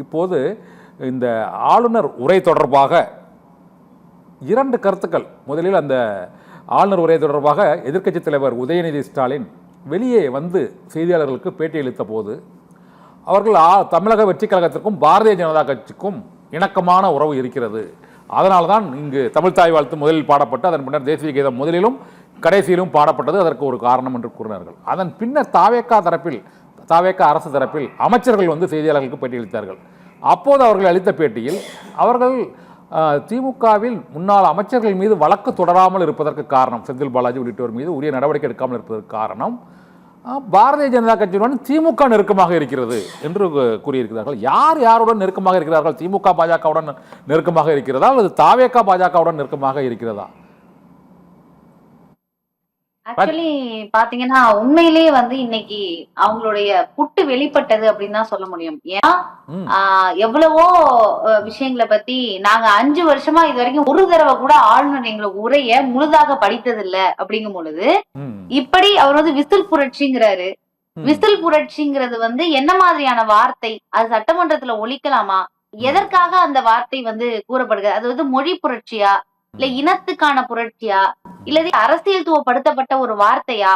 இப்போது இந்த ஆளுநர் உரை தொடர்பாக 2 கருத்துக்கள். முதலில் அந்த ஆளுநர் உரை தொடர்பாக எதிர்க்கட்சித் தலைவர் உதயநிதி ஸ்டாலின் வெளியே வந்து செய்தியாளர்களுக்கு பேட்டியளித்த போது அவர்கள் தமிழக வெற்றி கழகத்திற்கும் பாரதிய ஜனதா கட்சிக்கும் இணக்கமான உறவு இருக்கிறது, அதனால தான் இங்கு தமிழ்த்தாய் வாழ்த்து முதலில் பாடப்பட்டு அதன் பின்னர் தேசிய கீதம் முதலிலும் கடைசியிலும் பாடப்பட்டது, அதற்கு ஒரு காரணம் என்று கூறினார்கள். அதன் பின்னர் தாவேகா அரசு தரப்பில் அமைச்சர்கள் வந்து செய்தியாளர்களுக்கு பேட்டியளித்தார்கள். அப்போது அவர்கள் அளித்த பேட்டியில் அவர்கள் திமுகவில் முன்னாள் அமைச்சர்கள் மீது வழக்கு தொடராமல் இருப்பதற்கு காரணம், செந்தில் பாலாஜி உள்ளிட்டோர் மீது உரிய நடவடிக்கை எடுக்காமல் இருப்பதற்கு காரணம் பாரதிய ஜனதா கட்சியுடன் திமுக நெருக்கமாக இருக்கிறது என்று கூறியிருக்கிறார்கள். யார் யாருடன் நெருக்கமாக இருக்கிறார்கள்? திமுக பாஜகவுடன் நெருக்கமாக இருக்கிறதா அல்லது தாவேகா பாஜகவுடன் நெருக்கமாக இருக்கிறதா? ஆக்சுவலி பாத்தீங்கன்னா உண்மையிலேயே வந்து இன்னைக்கு அவங்களுடைய புட்டு வெளிப்பட்டது அப்படின்னு தான் சொல்ல முடியும். ஏன்னா எவ்வளவோ விஷயங்களை பத்தி நாங்க 5 வருஷமா இது வரைக்கும் ஒரு தடவை கூட ஆளுநர் எங்களுக்கு உரைய முழுதாக படித்தது இல்ல அப்படிங்கும் பொழுது இப்படி அவர் வந்து விசில் புரட்சிங்கிறாரு. விசில் புரட்சிங்கிறது வந்து என்ன மாதிரியான வார்த்தை? அது சட்டமன்றத்துல ஒலிக்கலாமா? எதற்காக அந்த வார்த்தை வந்து கூறப்படுகிறது? அது வந்து மொழி புரட்சியா, இல்ல இனத்துக்கான புரட்சியா, இல்லது அரசியல்துவப்படுத்தப்பட்ட ஒரு வார்த்தையா,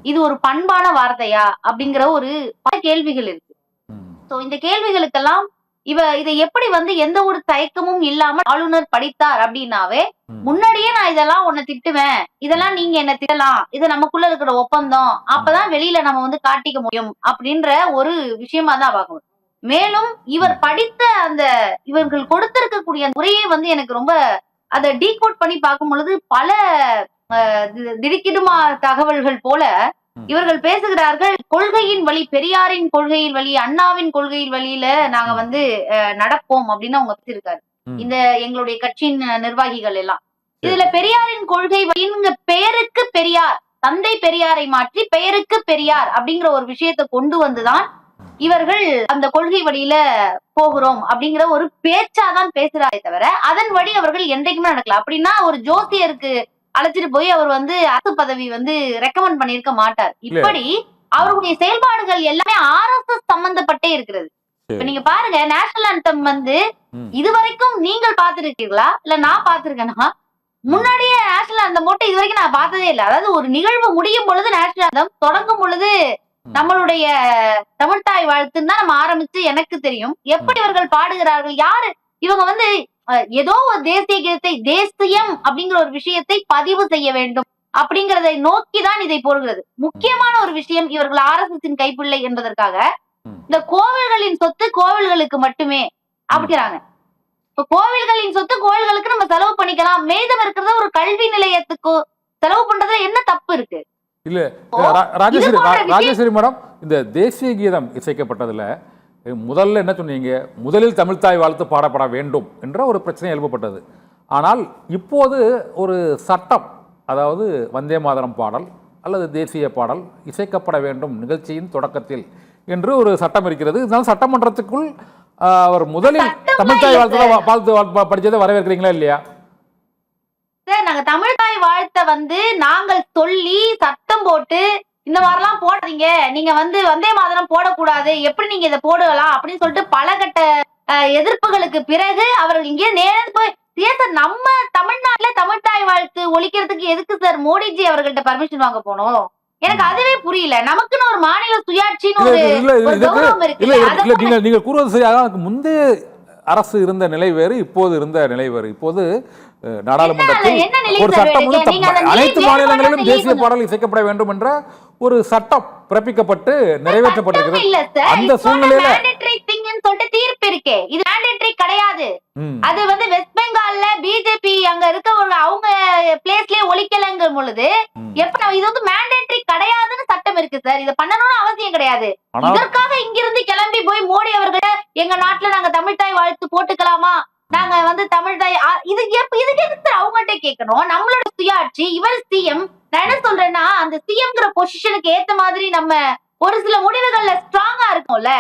இது ஒரு பண்பான வார்த்தையா அப்படிங்கிற ஒரு பல கேள்விகள் இருக்கு. சோ இந்த கேள்விகளுக்கெல்லாம் இதை எப்படி வந்து எந்த ஒரு தயக்கமும் இல்லாம ஆளுநர் படித்தார் அப்படின்னாவே முன்னாடியே நான் இதெல்லாம் உன்னை திட்டுவேன், இதெல்லாம் நீங்க என்ன திட்டலாம், இது நமக்குள்ள இருக்கிற ஒப்பந்தம், அப்பதான் வெளியில நம்ம வந்து காட்டிக்க முடியும் அப்படின்ற ஒரு விஷயமா தான் பார்க்கணும். மேலும் இவர் படித்த அந்த இவர்கள் கொடுத்திருக்கக்கூடிய உரையே வந்து எனக்கு ரொம்ப அதை டீகோட் பண்ணி பார்க்கும் பொழுது பல திடுக்கிடுமா தகவல்கள் போல இவர்கள் பேசுகிறார்கள். கொள்கையின் வழி, பெரியாரின் கொள்கையின் வழி, அண்ணாவின் கொள்கையின் வழியில நாங்க வந்து நடப்போம் அப்படின்னு அவங்க பேசியிருக்காரு. இந்த எங்களுடைய கட்சியின் நிர்வாகிகள் எல்லாம் இதுல பெரியாரின் கொள்கை வழிங்க பெயருக்கு பெரியார், தந்தை பெரியாரை மாற்றி பெயருக்கு பெரியார் அப்படிங்கிற ஒரு விஷயத்தை கொண்டு வந்துதான் இவர்கள் அந்த கொள்கை வழியில போகிறோம் அப்படிங்கிற ஒரு பேச்சாதான் பேசுறாரே தவிர அதன் வழி அவர்கள் என்றைக்குமே நடக்கல. அப்படின்னா ஒரு ஜோசியருக்கு அழைச்சிட்டு போய் அவர் வந்து அரசு பதவி வந்து ரெக்கமெண்ட் பண்ணிருக்க மாட்டார். இப்படி அவருடைய செயல்பாடுகள் எல்லாமே RSS சம்பந்தப்பட்டே இருக்கிறது. இப்ப நீங்க பாருங்க, நேஷனல் ஆந்தம் வந்து இதுவரைக்கும் நீங்கள் பார்த்திருக்கீங்களா இல்ல நான் பார்த்திருக்கேன்னா? முன்னாடியே நேஷனல் ஆந்தம் போட்டு இதுவரைக்கும் நான் பார்த்ததே இல்லை. அதாவது ஒரு நிகழ்வு முடியும் பொழுது நேஷனல் ஆந்தம், தொடங்கும் பொழுது நம்மளுடைய தமிழ்த்தாய் வாழ்த்துன்னு தான் நம்ம ஆரம்பிச்சு எனக்கு தெரியும். எப்படி இவர்கள் பாடுகிறார்கள்? யாரு இவங்க? வந்து ஏதோ ஒரு தேசிய கீதத்தை, தேசியம் அப்படிங்கிற ஒரு விஷயத்தை பதிவு செய்ய வேண்டும் அப்படிங்கறதை நோக்கிதான் இதை போடுகிறது. முக்கியமான ஒரு விஷயம், இவர்கள் RSS கைப்பிள்ளை என்பதற்காக இந்த கோவில்களின் சொத்து கோவில்களுக்கு மட்டுமே அப்படிங்கிறாங்க. இப்ப கோவில்களின் சொத்து கோவில்களுக்கு நம்ம செலவு பண்ணிக்கலாம், மீதம் இருக்கிறத ஒரு கல்வி நிலையத்துக்கு செலவு பண்றதுல என்ன தப்பு இருக்கு? இல்ல ராஜேஸ்வரி மேடம், இந்த தேசிய கீதம் இசைக்கப்பட்டதுல முதல்ல என்ன சொன்னீங்க? முதலில் தமிழ்த்தாய் வாழ்த்து பாடப்பட வேண்டும் என்ற ஒரு பிரச்சனை எழுப்பப்பட்டது. ஆனால் இப்போது ஒரு சட்டம், அதாவது வந்தே மாதரம் பாடல் அல்லது தேசிய பாடல் இசைக்கப்பட வேண்டும் நிகழ்ச்சியின் தொடக்கத்தில் என்று ஒரு சட்டம் இருக்கிறது. இதனால் சட்டமன்றத்துக்குள் அவர் முதலில் தமிழ்த்தாய் வாழ்த்து படிச்சதை வரவேற்கிறீங்களா இல்லையா? நாங்க தமிழ்த்தாய் வாழ்த்த வந்து நாங்கள் சொல்லி சட்டம் போட்டு இந்த மாதிரிலாம் போடாதீங்க, நீங்க வந்து வந்தே மாதரம் போடக்கூடாது, எப்படி நீங்க இதை போடலாம் அப்படின்னு சொல்லிட்டு பல கட்ட எதிர்ப்புகளுக்கு பிறகு அவர்கள் இங்கே நேரம் போய் நம்ம தமிழ்நாட்டுல தமிழ்த்தாய் வாழ்த்து ஒழிக்கிறதுக்கு எதுக்கு சார் மோடிஜி அவர்கள்ட்ட பர்மிஷன் வாங்க போனோம்? எனக்கு அதுவே புரியல. நமக்குன்னு ஒரு மாநில சுயாட்சின்னு ஒரு கௌரவம் இருக்கு. நீங்க கூறுவது சரியாக, முந்தைய அரசு இருந்த நிலை வேறு, இப்போது இருந்த நிலை வேறு. இப்போது நாடாளுமன்றத்தில் ஒரு சட்டம், அனைத்து மாநிலங்களிலும் தேசிய பாடல் இசைக்கப்பட வேண்டும் என்ற ஒரு சட்டம் பிறப்பிக்கப்பட்டு நிறைவேற்றப்பட்டிருக்கிறது. அந்த சூழ்நிலையில தீர்ப்பு இருக்கே, இது மேண்டேட்டரி கிடையாது. அது வந்து வெஸ்ட் பெங்கால்ல பிஜேபி அங்க இருக்கவங்க அவங்க பிளேஸ்லயே ஒழிக்கலங்கும் பொழுது எப்ப இது வந்து மேண்டேட்டரி கிடையாதுன்னு சட்டம் இருக்கு சார். இதை பண்ணணும்னு அவசியம் கிடையாது. இதற்காக இங்கிருந்து கிளம்பி போய் மோடி அவர்கள எங்க நாட்டுல நாங்க தமிழ்த்தாய் வாழ்த்து போட்டுக்கலாமா, நாங்க வந்து தமிழ்தாய் இதுக்கு எதுக்கு அவங்கள்ட்ட கேட்கணும்? நம்மளோட சுயாட்சி, இவர் சிஎம். நான் என்ன சொல்றேன்னா, அந்த சிஎம்ங்கிற பொசிஷனுக்கு ஏத்த மாதிரி நம்ம ஒரு சில முடிவுகள்ல ஸ்ட்ராங்கா இருக்கும்ல,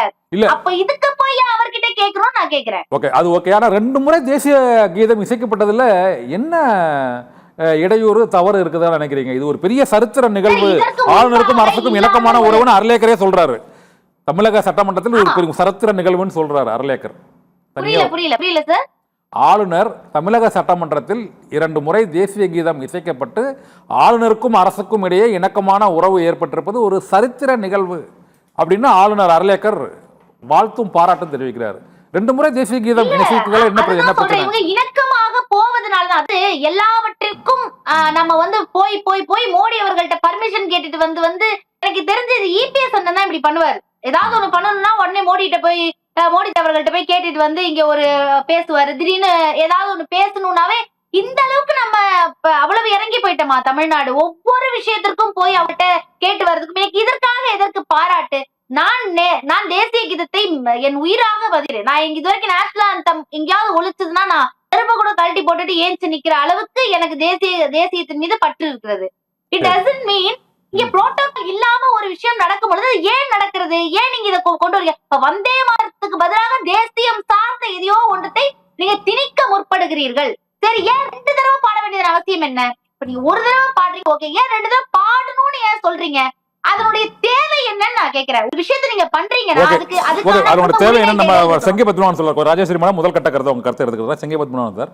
அப்ப இதுக்கு போய் அவர்கிட்ட கேட்கணும் நான் கேட்கிறேன். ஓகே, அது ஓகே. ஆனா 2 முறை தேசிய கீதம் இசைக்கப்பட்டதுல என்ன இடையூறு தவறு இருக்குதா நினைக்கிறீங்க? இது ஒரு பெரிய சரித்திர நிகழ்வு, ஆளுநருக்கும் அரசுக்கும் இணக்கமான உறவுன்னு அர்லேக்கரே சொல்றாரு. தமிழக சட்டமன்றத்தில் ஒரு சரித்திர நிகழ்வுன்னு சொல்றாரு அர்லேக்கர். புரியல சார். ஆளுநர் தமிழக சட்டமன்றத்தில் 2 முறை தேசிய கீதம் இசைக்கப்பட்டு ஆளுநருக்கும் அரசுக்கும் இடையே இணக்கமான உறவு ஏற்பட்டிருப்பது ஒரு சரித்திர நிகழ்வு அப்படின்னு ஆளுநர் அர்லேக்கர் வாழ்த்தும் பாராட்டும் தெரிவிக்கிறார். 2 முறை தேசிய கீதம் இசைக்கிறதுல என்ன பிரச்சனை? இணக்கமாக போவதனாலதான் அது எல்லாவற்றிற்கும் நம்ம வந்து போய் மோடி அவர்கள்ட்ட பர்மிஷன் கேட்டுட்டு வந்து எனக்கு தெரிஞ்சது இபிஎஸ் அண்ணன் தான் இப்படி பண்ணுவாரு. ஏதாவது ஒண்ணு பண்ணணும்னா உடனே மோடி அவர்கள்ட்ட போய் கேட்டுட்டு இங்க ஒரு பேசுவாரு. திடீர்னு ஏதாவது ஒண்ணு பேசணும்னாவே இந்த அளவுக்கு நம்ம அவ்வளவு இறங்கி போயிட்டோமா தமிழ்நாடு? ஒவ்வொரு விஷயத்திற்கும் போய் அவர்கிட்ட கேட்டு வர்றதுக்கு எனக்கு இதற்காக எதற்கு பாராட்டு? நான் தேசிய கீதத்தை என் உயிராக பதிகிறேன். நான் இது வரைக்கும் நேஷனல் அந்தம் எங்கேயாவது ஒழிச்சதுன்னா நான் கருப்பை கூட கழட்டி போட்டுட்டு ஏஞ்சி நிக்கிற அளவுக்கு எனக்கு தேசியத்தின் மீது பற்று இருக்கிறது. இட் டசன்ட் மீன் இங்க புரோட்டோகால் இல்லாம ஒரு விஷயம் நடக்கும் பொழுது ஏன் நடக்கிறது, ஏன் நீங்க இதை கொண்டு வரீங்க? வந்தே மாதத்துக்கு பதிலாக தேசியம் சார்ந்த எதையோ ஒன்றத்தை நீங்க திணிக்க முற்படுகிறீர்கள். சரி, ஏன் 2 தடவை பாட வேண்டியது அவசியம் என்ன? இப்ப நீங்க ஒரு தடவை பாடுறீங்க, ஓகே, ஏன் 2 தடவை பாடணும்னு ஏன் சொல்றீங்க? அதனுடைய தேவை என்னன்னு நான் கேட்கிறேன். ஒரு விஷயத்தை நீங்க பண்றீங்கன்னா அதோட தேவை என்ன? நம்ம செங்கை பத்மநாபன் சொல்ல ராஜேஸ்வரி மேடம் முதல் கட்ட கருத்து உங்க கருத்து எடுத்துக்கிறதா? செங்கை பத்மநாபன் சார்.